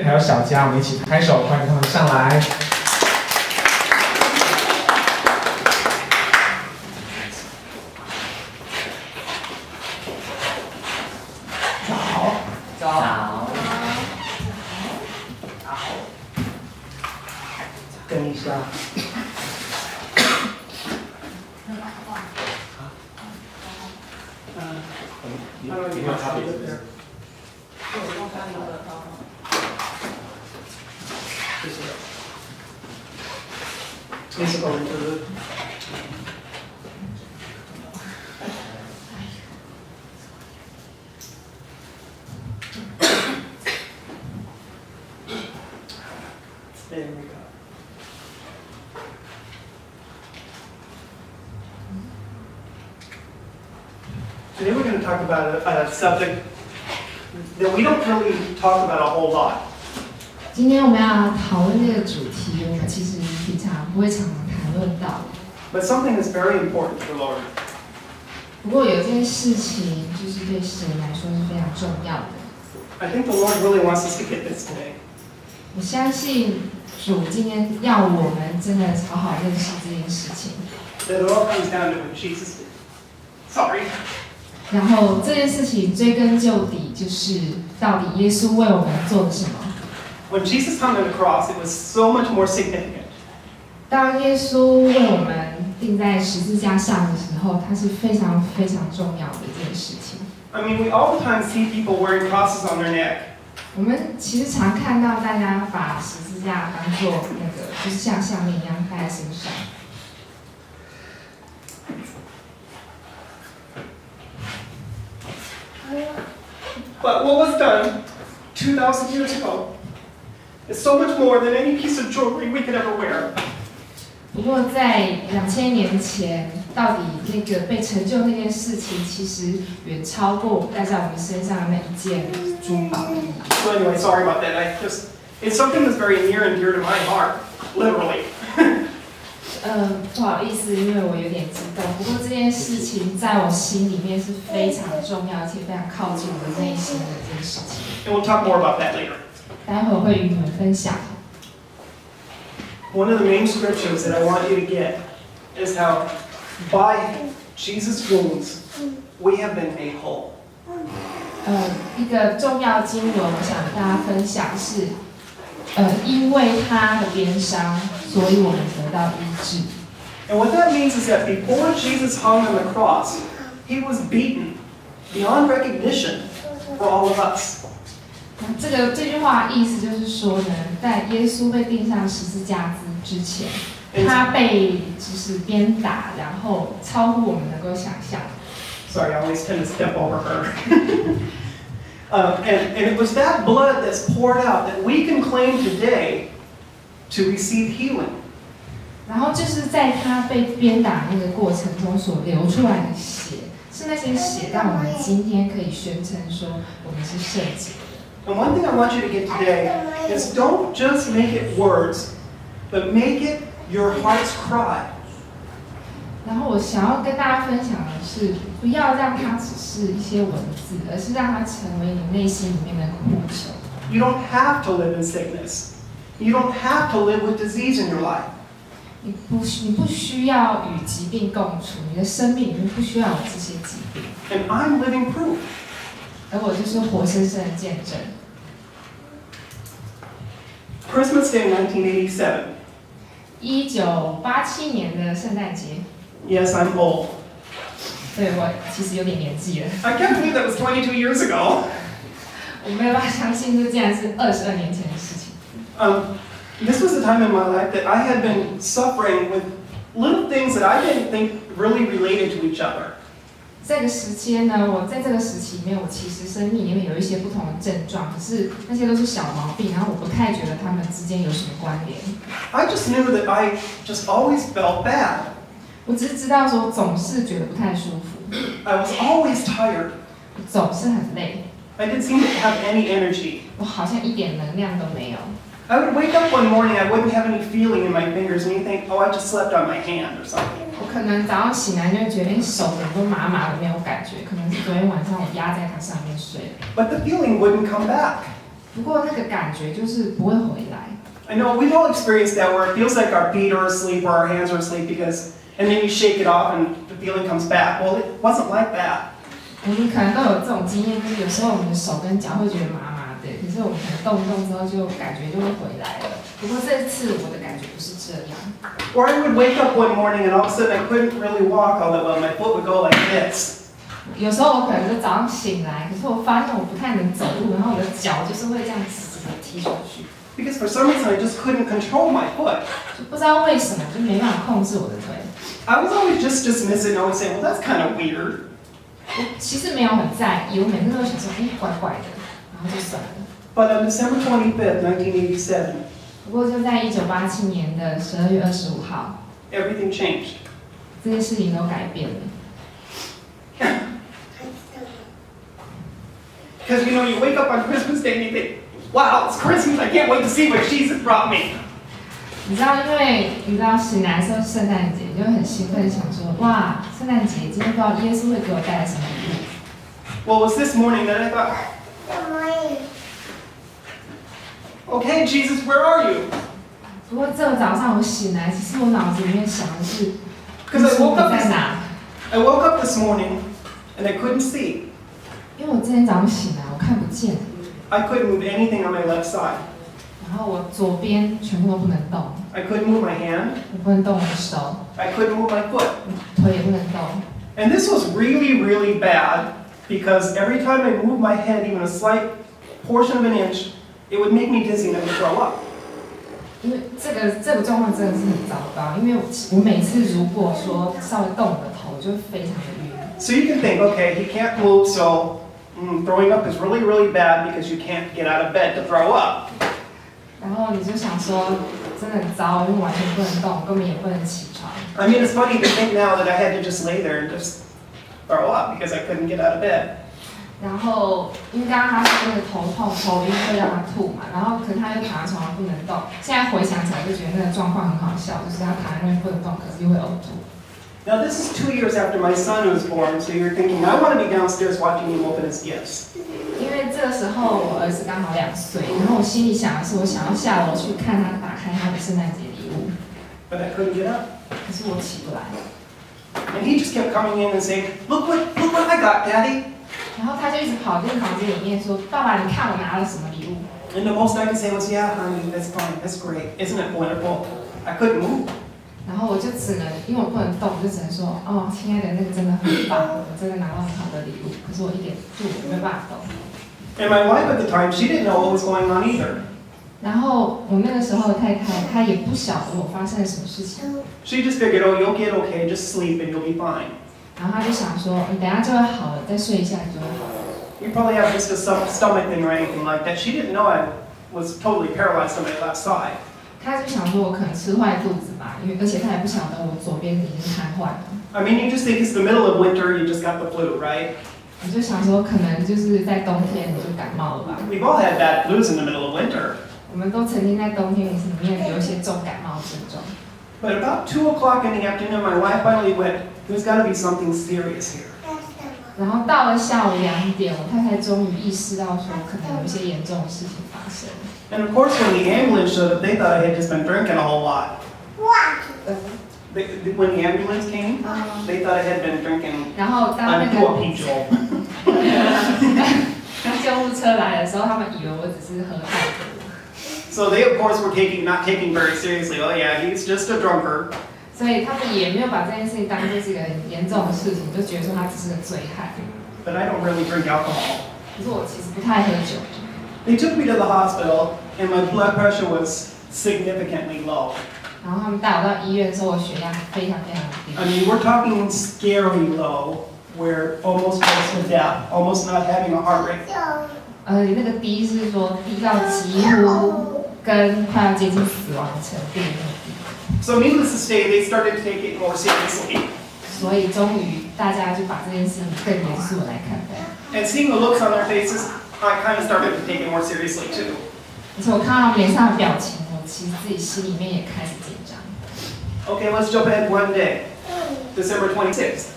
还有小佳，我们一起拍手欢迎他们上来。早，跟一下。有没有差别？Please go into the. There we go. Today we're going to talk about a subject that we don't really talk about a whole lot. 今天我们要讨论这个主题，我们其实平常不会常常谈论到。But something that's very important to the Lord. 不过有件事情，就是对神来说是非常重要的。I think the Lord really wants us to get this today. 我相信主今天要我们真的好好认识这件事情。That it all comes down to what Jesus did. Sorry. 然后这件事情追根究底，就是到底耶稣为我们做了什么。When Jesus hung on the cross, it was so much more significant. 当耶稣为我们钉在十字架上的时候，它是非常非常重要的一件事情。I mean, we all the time see people wearing crosses on their neck. 我们其实常看到大家把十字架当做那个，就是像项链一样戴在身上。But what was done 2,000 years ago is so much more than any piece of jewelry we could ever wear. 不过在2000年前，到底那个被成就那件事情，其实远超过戴在我们身上的那一件珠宝。So anyway, sorry about that. It's something that's very near and dear to my heart, literally. 不好意思，因为我有点激动。不过这件事情在我心里面是非常重要，而且非常靠近我的内心的一件事情。And we'll talk more about that later. 待会会与你们分享。One of the main scriptures that I want you to get is how by Jesus' wounds we have been made whole. 一个重要经文，我想跟大家分享是，因为他的鞭伤，所以我们得到医治。And what that means is that before Jesus hung on the cross, he was beaten beyond recognition for all of us. 这句话的意思就是说呢，在耶稣被钉上十字架之前，他被就是鞭打，然后超乎我们能够想象。Sorry, I always tend to step over her. And it was that blood that's poured out that we can claim today to receive healing. 然后就是在他被鞭打那个过程中所流出来的血，是那些血让我们今天可以宣称说我们是圣洁的。And one thing I want you to get today is don't just make it words, but make it your heart's cry. 然后我想要跟大家分享的是，不要让它只是一些文字，而是让它成为你内心里面的呼求。You don't have to live in sickness. You don't have to live with disease in your life. 你不需要与疾病共处，你的生命里面不需要有这些疾病。And I'm living proof. 而我就是活生生的见证。Christmas Day 1987. 1987年的圣诞节。Yes, I'm old. 对，我其实有点年纪了。I can't believe that was 22 years ago. 我没有办法相信，这竟然是22年前的事情。This was a time in my life that I had been suffering with little things that I didn't think really related to each other. 这个时间呢，我在这个时期里面，我其实生命里面有一些不同的症状，可是那些都是小毛病，然后我不太觉得他们之间有什么关联。I just knew that I just always felt bad. 我只是知道说总是觉得不太舒服。I was always tired. 我总是很累。I didn't seem to have any energy. 我好像一点能量都没有。I would wake up one morning, I wouldn't have any feeling in my fingers, and you think, oh, I just slept on my hand or something. 我可能早上醒来就会觉得，手怎么都麻麻的，没有感觉，可能是昨天晚上我压在它上面睡了。But the feeling wouldn't come back. 不过那个感觉就是不会回来。I know we've all experienced that where it feels like our feet are asleep or our hands are asleep and then you shake it off and the feeling comes back. Well, it wasn't like that. 我们可能都有这种经验，就是有时候我们的手跟脚会觉得麻麻的，可是我们可能动一动之后就感觉就会回来了。不过这次我的感觉不是这样。Or I would wake up one morning and all of a sudden I couldn't really walk all that well. My foot would go like this. 有时候我可能就早上醒来，可是我发现我不太能走路，然后我的脚就是会这样直的踢出去。Because for some reason I just couldn't control my foot. 就不知道为什么就没办法控制我的腿。I was always just dismissing, always saying, well, that's kind of weird. 我其实没有很在意，我每次都会想说，怪怪的，然后就算了。But on December 25th, 1987, 不过就在1987年的12月25号， everything changed. 这些事情都改变了。Because you wake up on Christmas Day and you think, wow, it's Christmas, I can't wait to see what Jesus brought me. 你知道，因为你知道醒来的时候是圣诞节，就会很兴奋，想说，哇，圣诞节今天不知道耶稣会给我带来什么礼物。Well, it was this morning that I thought, okay, Jesus, where are you? 不过这个早上我醒来，其实我脑子里面想的是， Because I woke 在哪？ I woke up this morning and I couldn't see. 因为我今天早上醒来，我看不见， I couldn't move anything on my left side. 然后我左边全部都不能动， I couldn't move my hand. 我不能动我的手， I couldn't move my foot. 腿也不能动。 And this was really, really bad because every time I moved my head even a slight portion of an inch, it would make me dizzy and I would throw up. 因为这个状况真的是很糟糕，因为我每次如果说稍微动我的头，我就会非常的晕。So you can think, okay, he can't move, so throwing up is really, really bad because you can't get out of bed to throw up. 然后你就想说，真的很糟，因为完全不能动，根本也不能起床。I mean, it's funny to think now that I had to just lay there and just throw up because I couldn't get out of bed. 然后因为刚刚他说那个头痛、头晕会让他吐嘛，然后可是他又躺在床上不能动。现在回想起来就觉得那个状况很好笑，就是他躺在那边不能动，可是又会呕吐。Now, this is 2 years after my son was born, so you're thinking, I want to be downstairs watching him open his gifts. 因为这个时候我儿子刚好2岁，然后我心里想的是，我想要下楼去看他打开他的圣诞节礼物， But I couldn't get up. 可是我起不来。 And he just kept coming in and saying, look what I got, Daddy. 然后他就一直跑进房间里面说：“爸爸，你看我拿了什么礼物？” And the most I could say was, yeah, honey, that's fine, that's great. Isn't it wonderful? I couldn't move. 然后我就只能，因为我不能动，我就只能说：“哦，亲爱的，那个真的很棒，我真的拿到很好的礼物。”可是我一点就没办法动。 And my wife at the time, she didn't know what was going on either. 然后我那个时候的太太，她也不晓得我发生了什么事情， She just figured, oh, you'll get okay, just sleep and you'll be fine. 然后她就想说：“你等一下就会好了，再睡一下你就会好了。” You probably have just a stomach thing or anything like that. She didn't know I was totally paralyzed on my left side. 她就想说我可能吃坏肚子吧，因为而且她也不晓得我左边已经瘫痪了。 I mean, you just think it's the middle of winter, you just got the flu, right? 我就想说，可能就是在冬天你就感冒了吧。 We've all had bad flus in the middle of winter. 我们都曾经在冬天里面有一些重感冒症状。 But about 2 o'clock in the afternoon, my wife finally went, there's got to be something serious here. 然后到了下午2点，我太太终于意识到说，可能有一些严重的事情发生。 And of course, when the ambulance showed up, they thought I had just been drinking a whole lot. When the ambulance came, they thought I had been drinking 然后当那 a 个 Duopijol. 当救护车来的时候，他们以为我只是喝太多。 So they, of course, were not taking very seriously. Oh yeah, he's just a drunkard. 所以他们也没有把这件事情当作是一个很严重的事情，就觉得说他只是个醉汉。 But I don't really drink alcohol. 可是我其实不太喝酒。 They took me to the hospital, and my blood pressure was significantly low. 然后他们带我到医院的时候，我血压非常非常低。 I mean, we're talking scary low, where almost close to death, almost not having a heart rate. 那个低是说低到几乎跟快要接近死亡的程度的那个低。 So needless to say, they started to take it more seriously. 所以终于大家就把这件事情更严肃的来看待。 And seeing the looks on their faces, I kind of started to take it more seriously too. 而且我看到他们脸上的表情，我其实自己心里面也开始紧张。 Okay, let's jump ahead one day. December 26th.